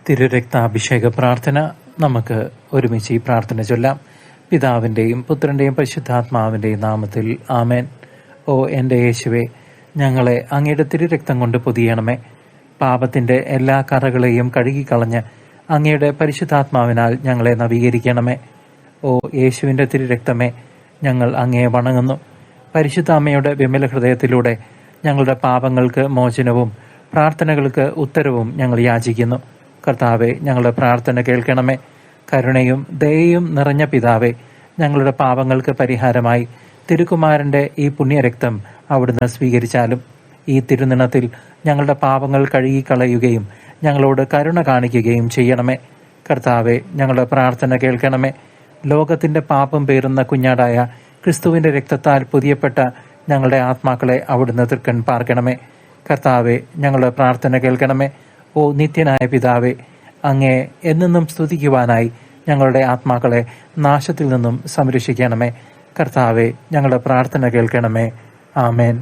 തിരുരക്താഭിഷേക പ്രാർത്ഥന. നമുക്ക് ഒരുമിച്ച് ഈ പ്രാർത്ഥന ചൊല്ലാം. പിതാവിൻ്റെയും പുത്രൻ്റെയും പരിശുദ്ധാത്മാവിൻ്റെയും നാമത്തിൽ ആമേൻ. ഓ എൻ്റെ യേശുവേ, ഞങ്ങളെ അങ്ങയുടെ തിരുരക്തം കൊണ്ട് പൊതിയണമേ. പാപത്തിൻ്റെ എല്ലാ കറകളെയും കഴുകിക്കളഞ്ഞ് അങ്ങയുടെ പരിശുദ്ധാത്മാവിനാൽ ഞങ്ങളെ നവീകരിക്കണമേ. ഓ യേശുവിൻ്റെ തിരുരക്തമേ, ഞങ്ങൾ അങ്ങയെ വണങ്ങുന്നു. പരിശുദ്ധ അമ്മയുടെ വിമല ഹൃദയത്തിലൂടെ ഞങ്ങളുടെ പാപങ്ങൾക്ക് മോചനവും പ്രാർത്ഥനകൾക്ക് ഉത്തരവും ഞങ്ങൾ യാചിക്കുന്നു. കർത്താവെ, ഞങ്ങളുടെ പ്രാർത്ഥന കേൾക്കണമേ. കരുണയും ദയയും നിറഞ്ഞ പിതാവെ, ഞങ്ങളുടെ പാപങ്ങൾക്ക് പരിഹാരമായി തിരുക്കുമാരൻ്റെ ഈ പുണ്യരക്തം അവിടുന്ന് സ്വീകരിച്ചാലും ഈ തിരുനിണത്തിൽ ഞങ്ങളുടെ പാപങ്ങൾ കഴുകിക്കളയുകയും ഞങ്ങളോട് കരുണ കാണിക്കുകയും ചെയ്യണമേ. കർത്താവെ, ഞങ്ങളുടെ പ്രാർത്ഥന കേൾക്കണമേ. ലോകത്തിൻ്റെ പാപം പേറുന്ന കുഞ്ഞാടായ ക്രിസ്തുവിൻ്റെ രക്തത്താൽ പുതിയപ്പെട്ട ഞങ്ങളുടെ ആത്മാക്കളെ അവിടുന്ന് തൃക്കൺ പാർക്കണമേ. കർത്താവെ, ഞങ്ങളുടെ പ്രാർത്ഥന കേൾക്കണമേ. ഓ നിത്യനായ പിതാവേ, അങ്ങയെ എന്നെന്നും സ്തുതിക്കുവാനായി ഞങ്ങളുടെ ആത്മാക്കളെ നാശത്തിൽ നിന്നും സംരക്ഷിക്കണമേ. കർത്താവെ, ഞങ്ങളുടെ പ്രാർത്ഥന കേൾക്കണമേ. ആമേൻ.